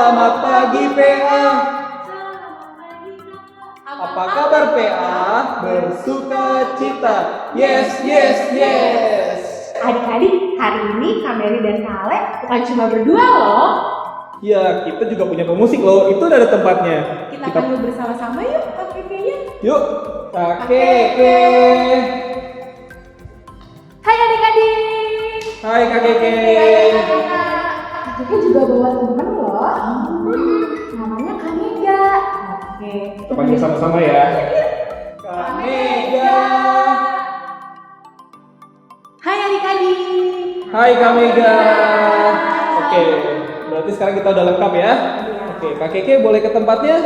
Selamat pagi PA. Apa kabar PA? Bersuka cita. Yes, yes, yes. Adik-adik, hari ini Kak Mary dan Kak Ale bukan cuma berdua loh. Ya, kita juga punya pemusik loh. Itu udah ada tempatnya. Kita panggil bersama-sama yuk Kak Keke-nya. Yuk, Kak Keke. Hai adik-adik. Hai Kak Keke. Kak Keke juga bawa temen loh. Namanya Kak Mega. Oke. Kita panggil sama-sama ya. Kak Mega. Hai adik-adik. Hai Kak Mega. Oke, berarti sekarang kita udah lengkap ya. Oke, Kak Keke boleh ke tempatnya?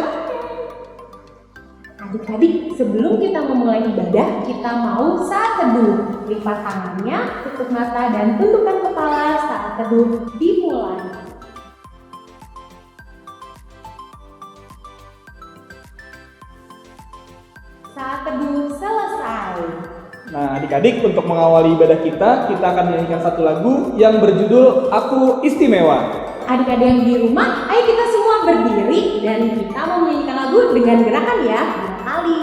Adik-adik, sebelum kita memulai ibadah, kita mau saat teduh. Lipat tangannya, tutup mata, dan tundukkan kepala saat teduh dimulai. Saat teduh selesai. Nah, adik-adik, untuk mengawali ibadah kita akan menyanyikan satu lagu yang berjudul Aku Istimewa. Adik-adik yang di rumah, ayo kita semua berdiri dan kita mau menyanyikan lagu dengan gerakan ya. 2 kali.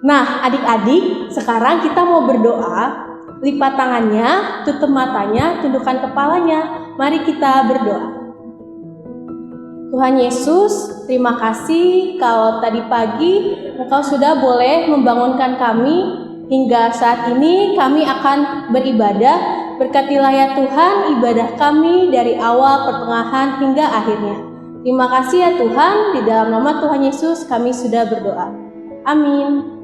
Nah, adik-adik, sekarang kita mau berdoa. Lipat tangannya, tutup matanya, tundukkan kepalanya. Mari kita berdoa. Tuhan Yesus, terima kasih kalau tadi pagi Engkau sudah boleh membangunkan kami. Hingga saat ini kami akan beribadah. Berkatilah ya Tuhan ibadah kami dari awal, pertengahan, hingga akhirnya. Terima kasih ya Tuhan, di dalam nama Tuhan Yesus kami sudah berdoa. Amin.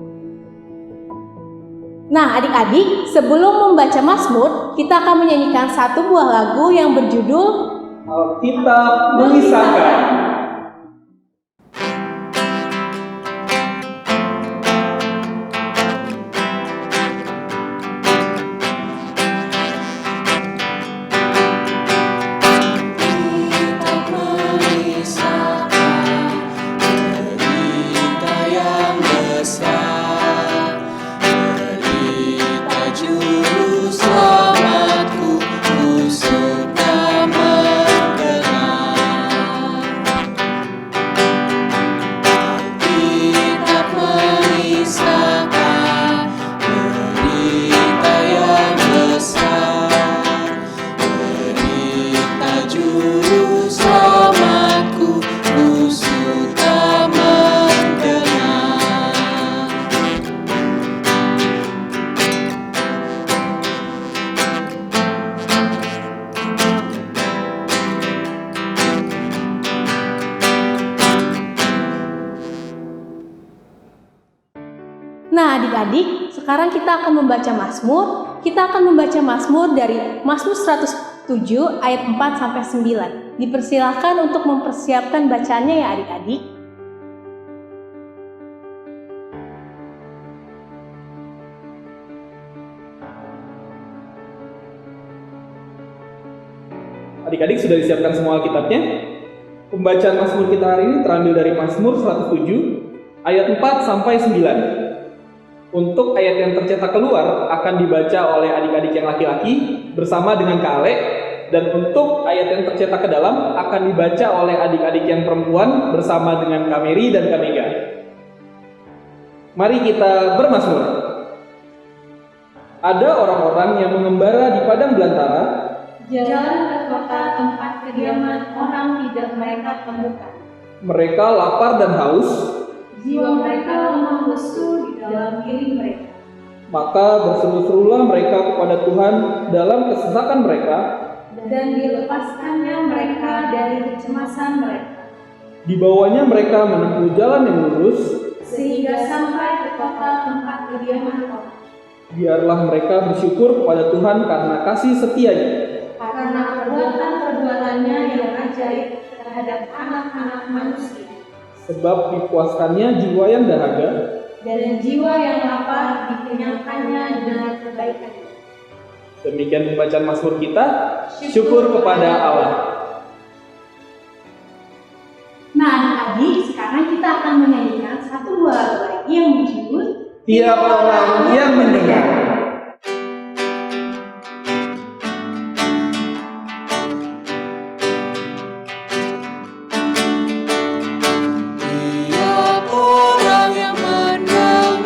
Nah adik-adik, sebelum membaca Mazmur, kita akan menyanyikan satu buah lagu yang berjudul Alkitab Mengisahkan. Nah adik-adik, sekarang kita akan membaca Mazmur. Kita akan membaca Mazmur dari Mazmur 107 ayat 4-9. Dipersilahkan untuk mempersiapkan bacaannya ya adik-adik. Adik-adik sudah disiapkan semua Alkitabnya? Pembacaan Mazmur kita hari ini terambil dari Mazmur 107 ayat 4 sampai 9. Untuk ayat yang tercetak keluar akan dibaca oleh adik-adik yang laki-laki bersama dengan Kak Ale, dan untuk ayat yang tercetak ke dalam akan dibaca oleh adik-adik yang perempuan bersama dengan Kak Mary dan Kak Mega. Mari kita bermazmur. Ada orang-orang yang mengembara di padang belantara, Jalan ke kota tempat kediaman orang tidak mereka temukan. mereka lapar dan haus, Jiwa mereka lemah lesu di dalam diri mereka. maka berseru-serulah mereka kepada Tuhan dalam kesesakan mereka. Dan dilepaskannya mereka dari kecemasan mereka, Dibawanya mereka menempuh jalan yang lurus. sehingga sampai ke kota tempat kediaman orang. Biarlah mereka bersyukur kepada Tuhan karena kasih setianya. Karena perbuatan-perbuatannya yang ajaib terhadap anak-anak manusia. Sebab dipuaskannya jiwa yang dahaga, Dan jiwa yang lapar dikenyangkannya dengan kebaikan. Demikian pembacaan Mazmur kita. Syukur kepada Allah. Nah adik-adik, sekarang kita akan menyanyikan satu buah lagu lagi yang berjudul Tiap orang yang mendengar. Tiap orang yang mendengar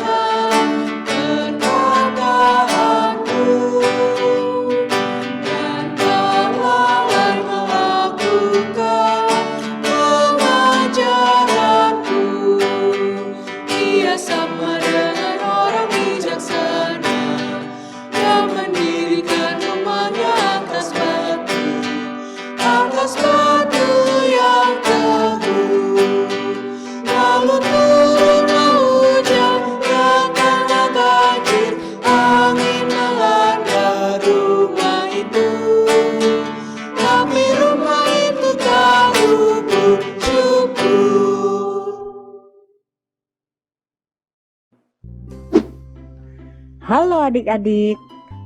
perkataanku dan berlari melakukan pengajaranku, ia sama dengan orang bijaksana yang mendirikan rumahnya atas batu yang teguh. Lalu turunlah hujan dan karena banjir, angin melanda rumah itu. Tapi rumah itu tak luput syukur. Halo adik-adik,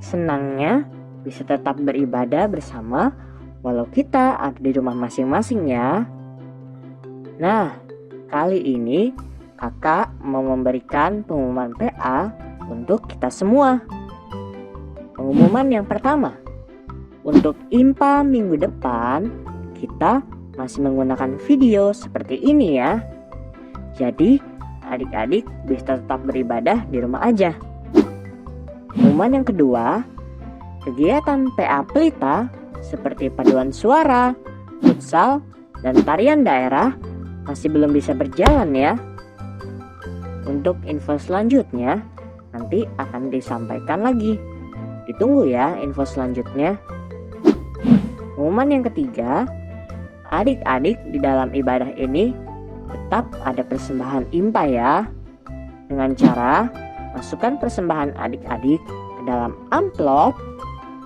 senangnya bisa tetap beribadah bersama walau kita ada di rumah masing-masing ya. Nah, kali ini kakak mau memberikan pengumuman PA untuk kita semua. Pengumuman yang pertama, untuk IMPA minggu depan kita masih menggunakan video seperti ini ya. Jadi adik-adik bisa tetap beribadah di rumah aja. Pengumuman yang kedua, kegiatan PA Pelita seperti paduan suara, futsal, dan tarian daerah masih belum bisa berjalan ya. Untuk info selanjutnya nanti akan disampaikan lagi. Ditunggu ya info selanjutnya. Pengumuman yang ketiga, adik-adik di dalam ibadah ini tetap ada persembahan IMPA ya. Dengan cara masukkan persembahan adik-adik ke dalam amplop,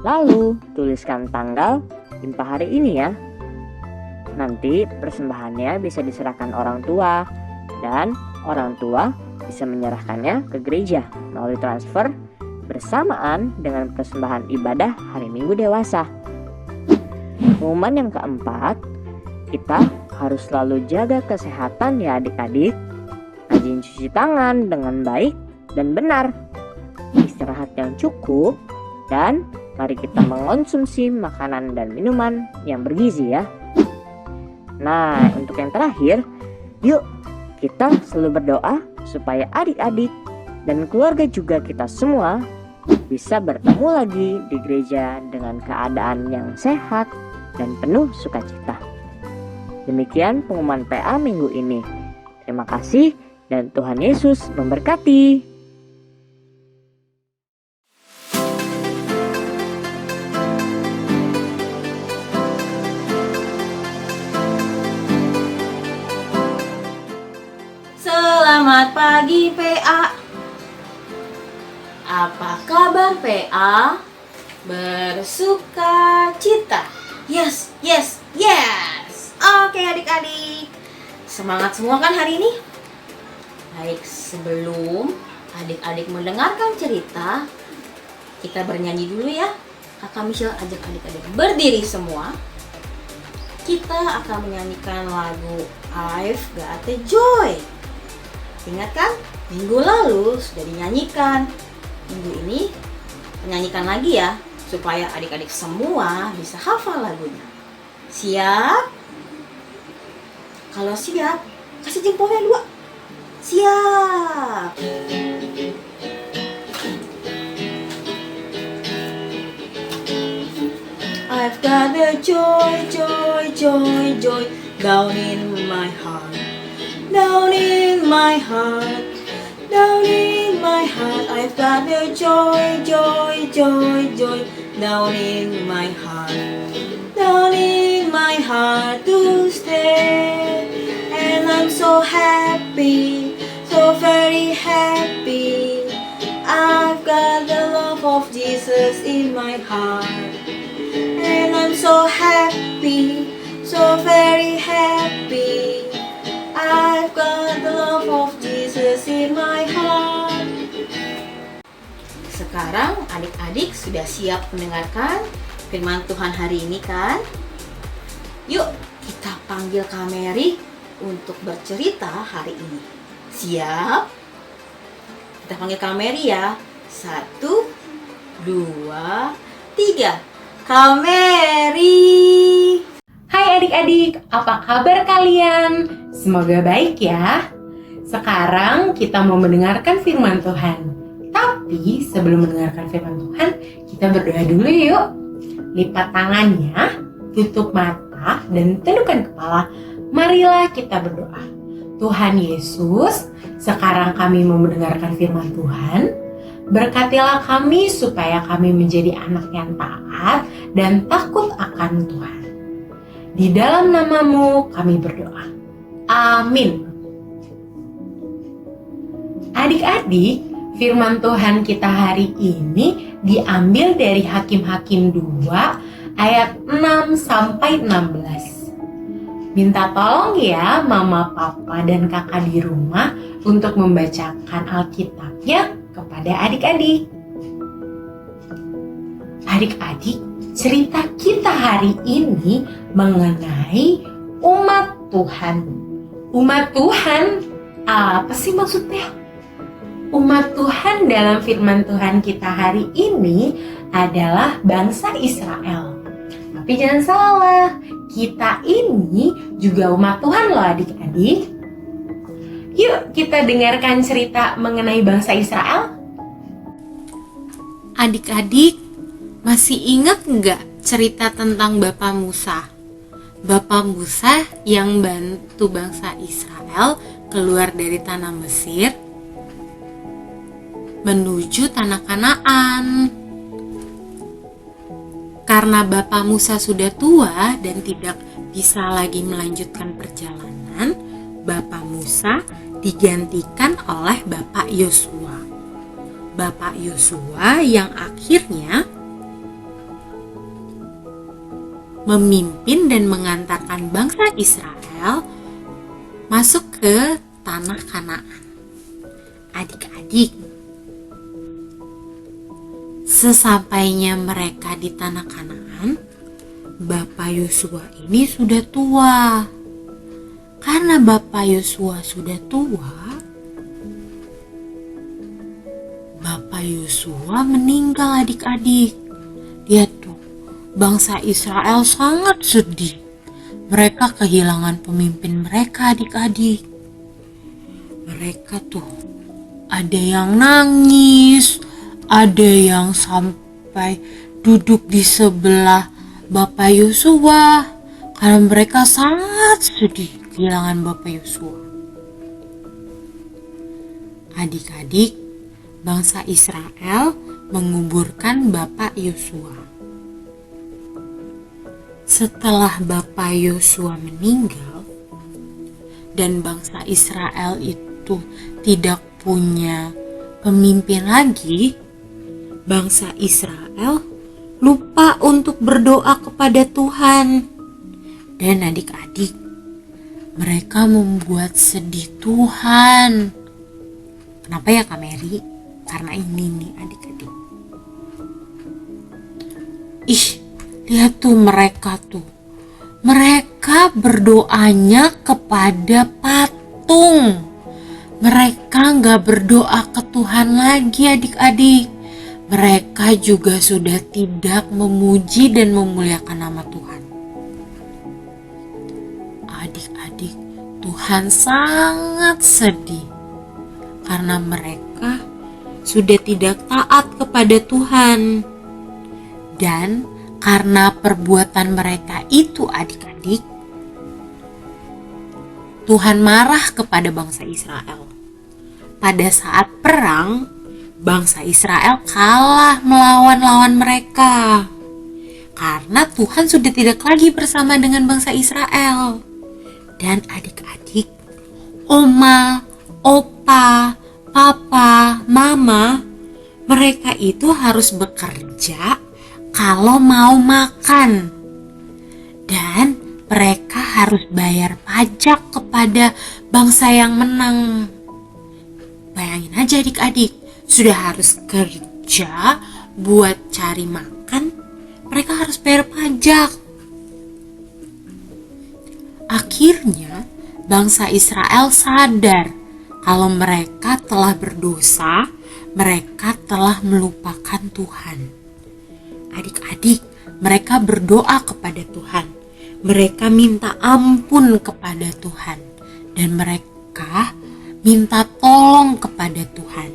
lalu tuliskan tanggal IMPA hari ini ya. Nanti persembahannya bisa diserahkan orang tua, dan orang tua bisa menyerahkannya ke gereja melalui transfer bersamaan dengan persembahan ibadah hari Minggu dewasa. Pengumuman yang keempat, kita harus selalu jaga kesehatan ya adik-adik. Rajin cuci tangan dengan baik dan benar, istirahat yang cukup, dan mari kita mengonsumsi makanan dan minuman yang bergizi ya. Nah, untuk yang terakhir, yuk kita selalu berdoa supaya adik-adik dan keluarga juga kita semua bisa bertemu lagi di gereja dengan keadaan yang sehat dan penuh sukacita. Demikian pengumuman PA minggu ini. Terima kasih dan Tuhan Yesus memberkati. Selamat pagi PA. Apa kabar PA? Bersuka cita. Yes. Oke adik-adik, semangat semua kan hari ini? Baik, sebelum adik-adik mendengarkan cerita, kita bernyanyi dulu ya. Kakak Michelle ajak adik-adik berdiri semua. kita akan menyanyikan lagu I've Got the Joy. Ingat kan? Minggu lalu sudah dinyanyikan. Minggu ini menyanyikan lagi ya, supaya adik-adik semua bisa hafal lagunya. Siap? Kalau siap, kasih jempolnya 2. Siap. I've got the joy, joy, joy, joy down in my heart, down in my heart, down in my heart. I've got the joy, joy, joy, joy down in my heart, down in my heart to stay. And I'm so happy, so very happy. I've got the love of Jesus in my heart. And I'm so happy, so very happy. I've got the love of Jesus in my heart. Sekarang adik-adik sudah siap mendengarkan firman Tuhan hari ini kan? Yuk kita panggil Kak Mary untuk bercerita hari ini. Siap? Kita panggil Kak Mary ya. 1, 2, 3. Kak Mary. Hai adik-adik, apa kabar kalian? Semoga baik ya. Sekarang kita mau mendengarkan firman Tuhan. Tapi sebelum mendengarkan firman Tuhan, kita berdoa dulu yuk. Lipat tangannya, tutup mata, dan tundukkan kepala. Marilah kita berdoa. Tuhan Yesus, sekarang kami mau mendengarkan firman Tuhan. Berkatilah kami supaya kami menjadi anak yang taat dan takut akan Tuhan. Di dalam nama-Mu kami berdoa. Amin. Adik-adik, firman Tuhan kita hari ini diambil dari Hakim-Hakim 2 ayat 6 sampai 16. Minta tolong ya mama, papa, dan kakak di rumah untuk membacakan Alkitabnya kepada adik-adik. Adik-adik, cerita kita hari ini mengenai umat Tuhan. Umat Tuhan, apa sih maksudnya? Umat Tuhan dalam firman Tuhan kita hari ini adalah bangsa Israel. Tapi jangan salah, kita ini juga umat Tuhan loh adik-adik. Yuk kita dengarkan cerita mengenai bangsa Israel. Adik-adik, masih ingat nggak cerita tentang Bapak Musa? Bapak Musa yang bantu bangsa Israel keluar dari tanah Mesir menuju tanah Kanaan. Karena Bapak Musa sudah tua dan tidak bisa lagi melanjutkan perjalanan, Bapak Musa digantikan oleh Bapak Yosua. Bapak Yosua yang akhirnya memimpin dan mengantarkan bangsa Israel masuk ke tanah Kanaan. Adik-adik, sesampainya mereka di tanah Kanaan, Bapak Yosua ini sudah tua. Karena Bapak Yosua sudah tua, Bapak Yosua meninggal adik-adik. Lihat tuh, bangsa Israel sangat sedih. Mereka kehilangan pemimpin mereka adik-adik. Mereka tuh ada yang nangis, ada yang sampai duduk di sebelah Bapak Yosua karena mereka sangat sedih kehilangan Bapak Yosua. Adik-adik, bangsa Israel menguburkan Bapak Yosua. Setelah Bapak Yosua meninggal dan bangsa Israel itu tidak punya pemimpin lagi, bangsa Israel lupa untuk berdoa kepada Tuhan. Dan adik-adik, mereka membuat sedih Tuhan. Kenapa ya Kak Mary? Karena ini nih adik-adik. Lihat tuh mereka tuh Mereka berdoanya kepada patung. Mereka nggak berdoa ke Tuhan lagi adik-adik. Mereka juga sudah tidak memuji dan memuliakan nama Tuhan. Adik-adik, Tuhan sangat sedih karena mereka sudah tidak taat kepada Tuhan. Dan karena perbuatan mereka itu adik-adik, Tuhan marah kepada bangsa Israel. Pada saat perang, bangsa Israel kalah melawan lawan mereka. Karena Tuhan sudah tidak lagi bersama dengan bangsa Israel. Dan adik-adik, oma, opa, papa, mama, mereka itu harus bekerja kalau mau makan. Dan mereka harus bayar pajak kepada bangsa yang menang. Bayangin aja adik-adik, sudah harus kerja buat cari makan, mereka harus bayar pajak. Akhirnya bangsa Israel sadar kalau mereka telah berdosa, mereka telah melupakan Tuhan. Adik-adik, mereka berdoa kepada Tuhan. Mereka minta ampun kepada Tuhan. Dan mereka minta tolong kepada Tuhan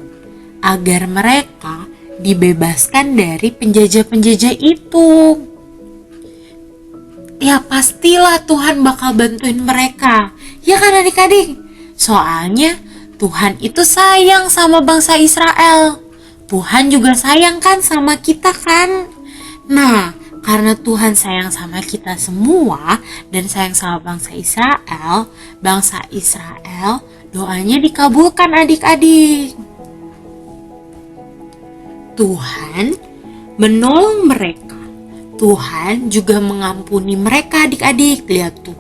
agar mereka dibebaskan dari penjajah-penjajah itu. Ya pastilah Tuhan bakal bantuin mereka. Ya kan adik-adik? Soalnya Tuhan itu sayang sama bangsa Israel. Tuhan juga sayang kan sama kita kan? Nah, karena Tuhan sayang sama kita semua dan sayang sama bangsa Israel doanya dikabulkan adik-adik. Tuhan menolong mereka. Tuhan juga mengampuni mereka adik-adik. Lihat tuh,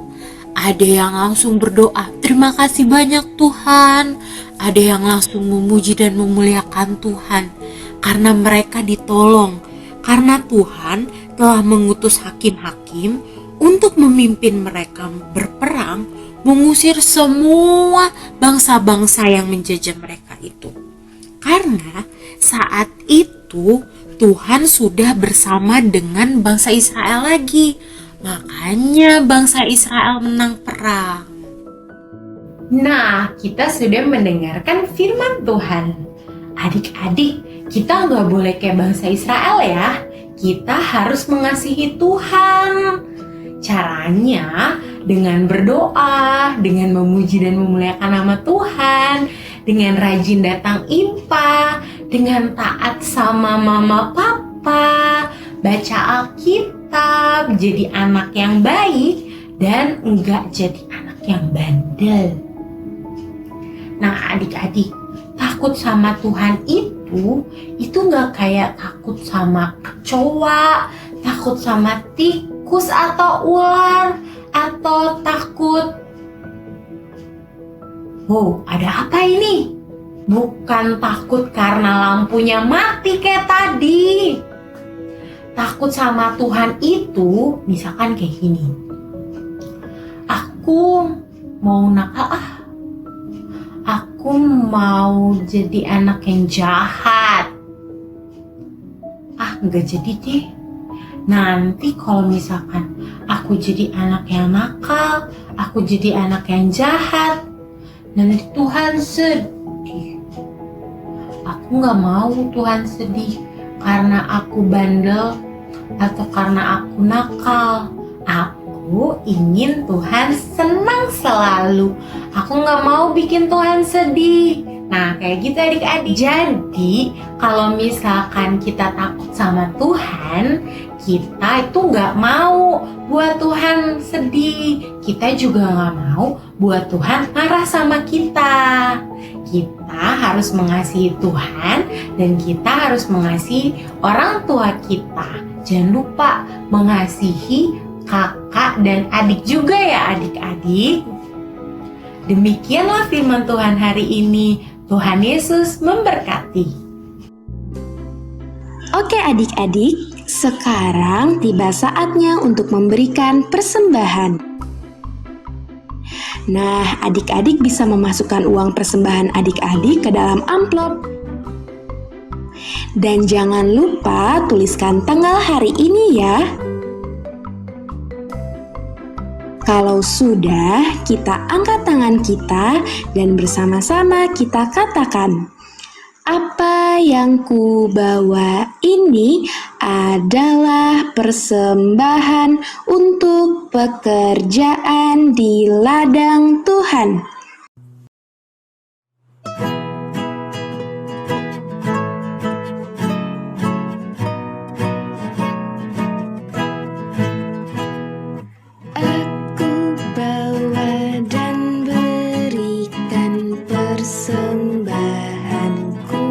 ada yang langsung berdoa, terima kasih banyak Tuhan. Ada yang langsung memuji dan memuliakan Tuhan karena mereka ditolong. Karena Tuhan telah mengutus hakim-hakim untuk memimpin mereka berperang, mengusir semua bangsa-bangsa yang menjajah mereka itu. Karena saat itu Tuhan sudah bersama dengan bangsa Israel lagi. Makanya bangsa Israel menang perang. Nah, kita sudah mendengarkan firman Tuhan. Adik-adik, kita nggak boleh kayak bangsa Israel ya. Kita harus mengasihi Tuhan. Caranya dengan berdoa, dengan memuji dan memuliakan nama Tuhan, dengan rajin datang IPA, dengan taat sama mama papa, baca Alkitab, jadi anak yang baik, dan enggak jadi anak yang bandel. Nah adik-adik, takut sama Tuhan itu nggak kayak takut sama kecoa, takut sama tikus atau ular, atau takut ada apa ini? Bukan takut karena lampunya mati kayak tadi. Takut sama Tuhan itu misalkan kayak gini. Aku mau nakal Aku mau jadi anak yang jahat. Nggak jadi deh. Nanti kalau misalkan aku jadi anak yang nakal, aku jadi anak yang jahat, nanti Tuhan sedih. Aku nggak mau Tuhan sedih karena aku bandel atau karena aku nakal. Aku ingin Tuhan senang selalu. Aku gak mau bikin Tuhan sedih. Nah kayak gitu adik-adik. Jadi kalau misalkan kita takut sama Tuhan, kita itu gak mau buat Tuhan sedih. Kita juga gak mau buat Tuhan marah sama kita. Kita harus mengasihi Tuhan dan kita harus mengasihi orang tua kita. Jangan lupa mengasihi kakak dan adik juga ya adik-adik. Demikianlah firman Tuhan hari ini. Tuhan Yesus memberkati. Oke adik-adik, Sekarang tiba saatnya untuk memberikan persembahan. Nah, adik-adik bisa memasukkan uang persembahan adik-adik ke dalam amplop. Dan jangan lupa tuliskan tanggal hari ini ya. Kalau sudah, kita angkat tangan kita dan bersama-sama kita katakan, apa yang ku bawa ini adalah persembahan untuk pekerjaan di ladang Tuhan. Aku bawa dan berikan persembahanku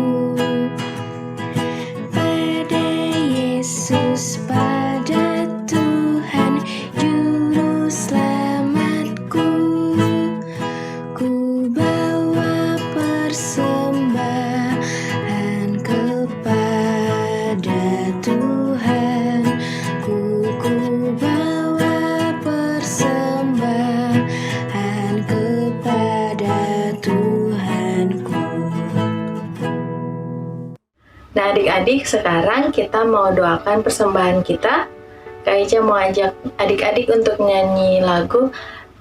pada Yesus, pada Tuhan Juru Selamatku. Ku bawa persembahan kepada Tuhan. Ku bawa persembahan kepada Tuhanku. Nah adik-adik, sekarang kita mau doakan persembahan kita. Kak Ica mau ajak adik-adik untuk nyanyi lagu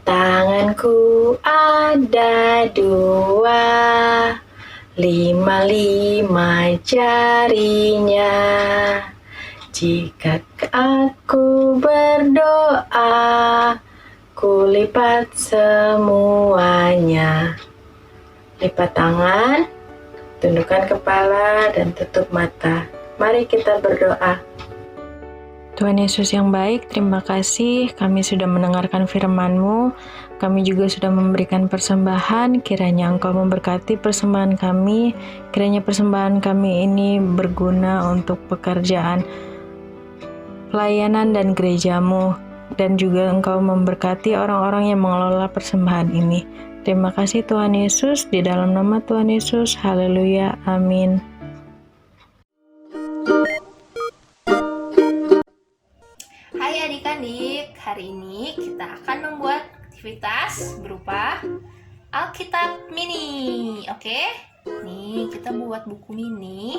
Tanganku ada dua, lima jarinya. Jika aku berdoa, ku lipat semuanya. Lipat tangan, tundukkan kepala, dan tutup mata. Mari kita berdoa. Tuhan Yesus yang baik, terima kasih kami sudah mendengarkan firman-Mu. Kami juga sudah memberikan persembahan. Kiranya Engkau memberkati persembahan kami. Kiranya persembahan kami ini berguna untuk pekerjaan pelayanan dan gereja-Mu. Dan juga Engkau memberkati orang-orang yang mengelola persembahan ini. Terima kasih Tuhan Yesus, di dalam nama Tuhan Yesus. Haleluya, amin. Hai adik-adik, hari ini kita akan membuat aktivitas berupa Alkitab mini. Oke? Nih, kita buat buku mini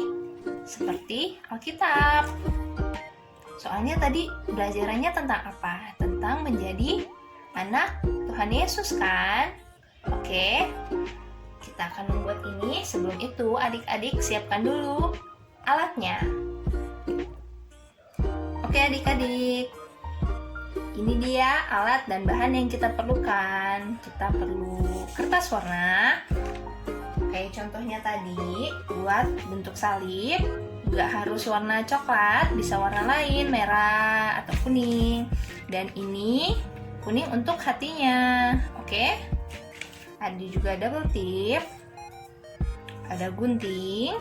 seperti Alkitab. Soalnya tadi belajarannya tentang apa? Tentang menjadi anak Tuhan Yesus kan? Oke? Kita akan membuat ini. Sebelum itu, adik-adik siapkan dulu alatnya. Oke adik-adik, ini dia alat dan bahan yang kita perlukan. Kita perlu kertas warna, kayak contohnya tadi, buat bentuk salib. Gak harus warna coklat, bisa warna lain, merah atau kuning. Dan ini kuning untuk hatinya, oke? Ada juga double tip, ada gunting,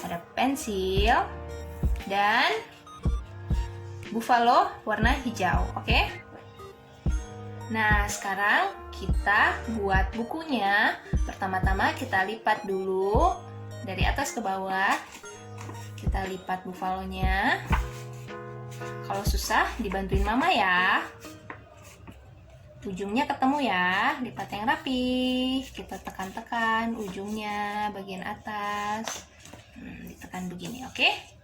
ada pensil, dan buffalo warna hijau, oke? Nah, sekarang kita buat bukunya. Pertama-tama kita lipat dulu dari atas ke bawah. Kita lipat buffalonya. Kalau susah dibantuin mama ya. Ujungnya ketemu ya, lipat yang rapi. Kita tekan-tekan ujungnya bagian atas. Ditekan begini, oke?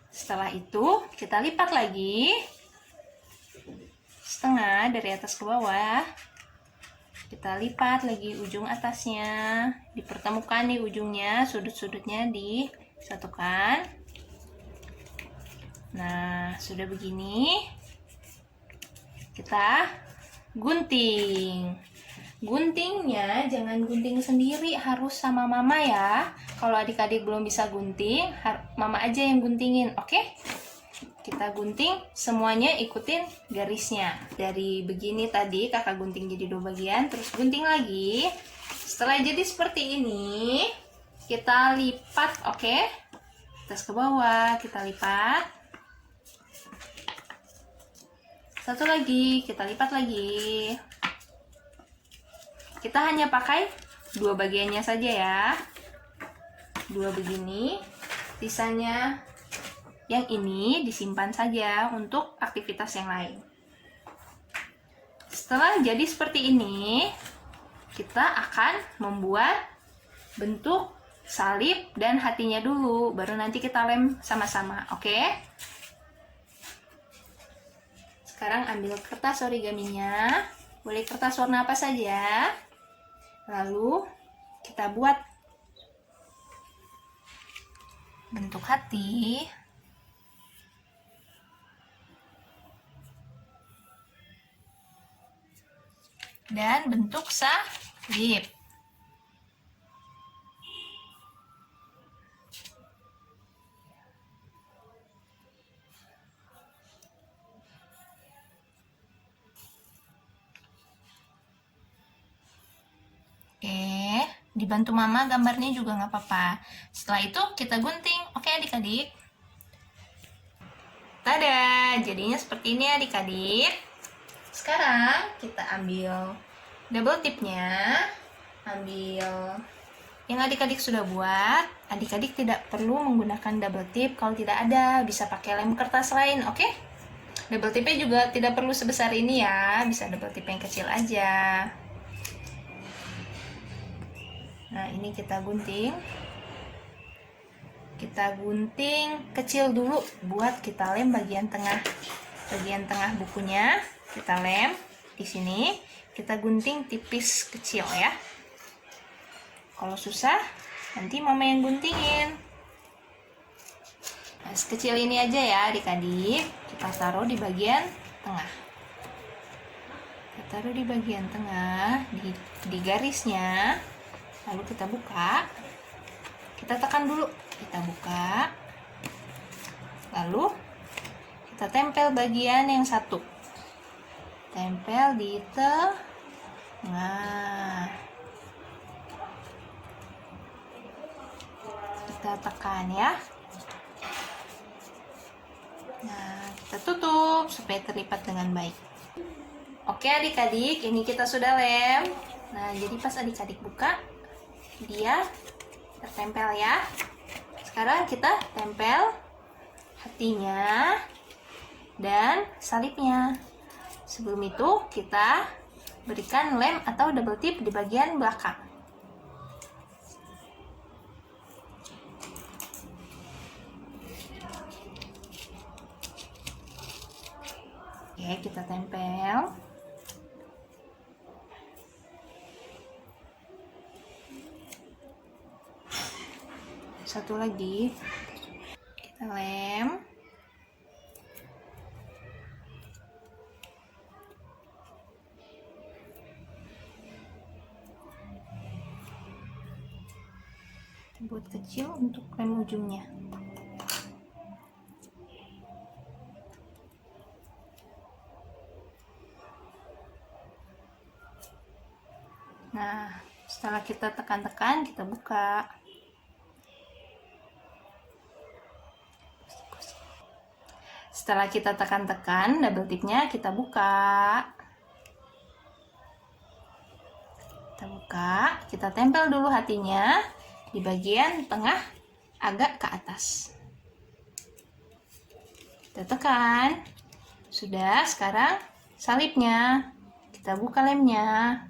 Setelah itu kita lipat lagi setengah dari atas ke bawah. Kita lipat lagi ujung atasnya, dipertemukan nih ujungnya, sudut-sudutnya disatukan. Nah, sudah begini, kita gunting. Guntingnya jangan gunting sendiri, harus sama mama ya. Kalau adik-adik belum bisa gunting, mama aja yang guntingin, oke? Kita gunting, semuanya ikutin garisnya. Dari begini tadi kakak gunting jadi 2 bagian, terus gunting lagi. Setelah jadi seperti ini, kita lipat, oke? Atas ke bawah, kita lipat. Satu lagi, kita lipat lagi. Kita hanya pakai 2 bagiannya saja ya. 2 begini, sisanya Yang ini disimpan saja untuk aktivitas yang lain. Setelah jadi seperti ini, kita akan membuat bentuk salib dan hatinya dulu, baru nanti kita lem sama-sama, oke? Sekarang ambil kertas origaminya, boleh kertas warna apa saja. Lalu kita buat bentuk hati. Dan bentuk salib. Oke, dibantu mama gambarnya juga nggak apa-apa. Setelah itu kita gunting, oke adik-adik? Tada, jadinya seperti ini adik-adik. Sekarang kita ambil double tipnya, ambil yang adik-adik sudah buat. Adik-adik tidak perlu menggunakan double tip, kalau tidak ada bisa pakai lem kertas lain, oke? Double tipnya juga tidak perlu sebesar ini ya, bisa double tip yang kecil aja. Nah, ini kita gunting. Kita gunting kecil dulu buat kita lem bagian tengah. Bagian tengah bukunya kita lem di sini. Kita gunting tipis kecil ya. Kalau susah, nanti mama yang guntingin. Nah, sekecil ini aja ya adik-adik. Kita taruh di bagian tengah. Kita taruh di bagian tengah, di garisnya. Lalu kita buka, kita tekan dulu, kita buka, lalu kita tempel bagian yang satu, tempel di tengah, kita tekan ya. Nah, kita tutup supaya terlipat dengan baik. Oke adik-adik, ini kita sudah lem. Nah, jadi pas adik-adik buka, dia tertempel ya. Sekarang kita tempel hatinya dan salibnya. Sebelum itu kita berikan lem atau double tip di bagian belakang. Oke, kita tempel. Satu lagi kita lem. Kita buat kecil untuk lem ujungnya. Nah, setelah kita tekan-tekan, kita buka. Setelah kita tekan-tekan, double tipnya kita buka. Kita buka, kita tempel dulu hatinya di bagian tengah agak ke atas. Kita tekan. Sudah, sekarang salibnya. Kita buka lemnya.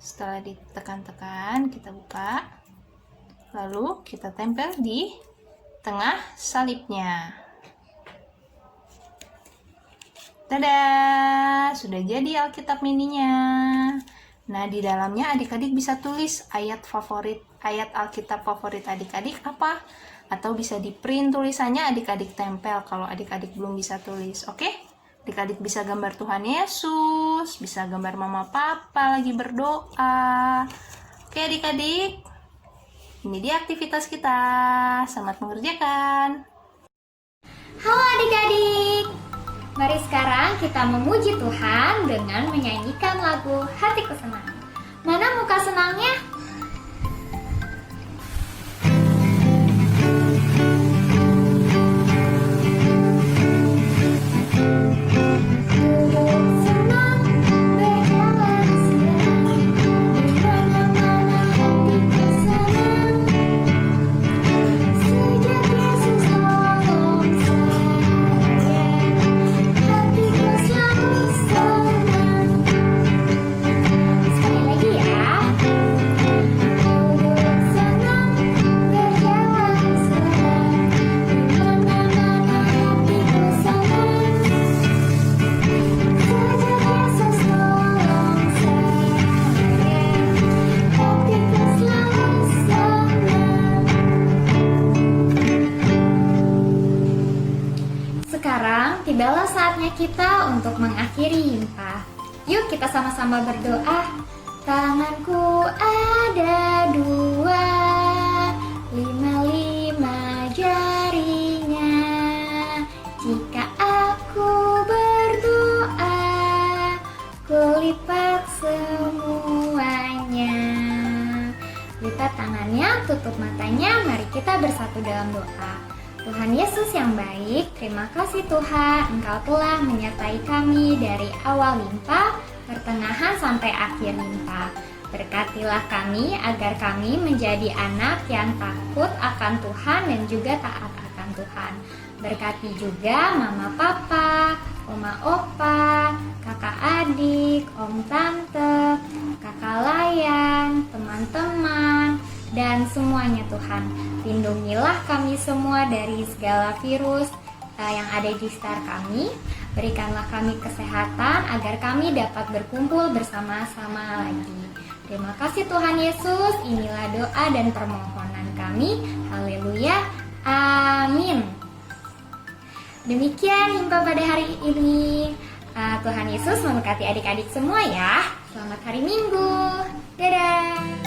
Setelah ditekan-tekan, kita buka. Lalu kita tempel di tengah salibnya. Tada! Sudah jadi Alkitab mininya. Nah, di dalamnya adik-adik bisa tulis ayat Alkitab favorit adik-adik apa? Atau bisa di print tulisannya adik-adik tempel kalau adik-adik belum bisa tulis. Oke? Adik-adik bisa gambar Tuhan Yesus, bisa gambar mama papa lagi berdoa. Oke adik-adik, ini dia aktivitas kita. Selamat mengerjakan. Halo adik-adik, mari sekarang kita memuji Tuhan dengan menyanyikan lagu Hatiku Senang. Mana muka senangnya? Senang berjalan siang, di mana-mana hatiku senang. Sejak Yesus tibalah saatnya kita untuk mengakhiri Himpa. Yuk kita sama-sama berdoa. Tanganku ada 2, 5 jarinya. Jika aku berdoa, kulipat semuanya. Lipat tangannya, tutup matanya, mari kita bersatu dalam doa. Tuhan Yesus yang baik, terima kasih Tuhan, Engkau telah menyertai kami dari awal Himpa, pertengahan sampai akhir Himpa. Berkatilah kami agar kami menjadi anak yang takut akan Tuhan dan juga taat akan Tuhan. Berkati juga mama papa, oma opa, kakak adik, om tante, kakak layan, teman-teman, dan semuanya Tuhan. Lindungilah kami semua dari segala virus yang ada di sekitar kami. Berikanlah kami kesehatan agar kami dapat berkumpul bersama-sama lagi. Terima kasih Tuhan Yesus, inilah doa dan permohonan kami. Haleluya, amin. Demikian Himpa pada hari ini. Tuhan Yesus memberkati adik-adik semua ya. Selamat hari Minggu. Dadah.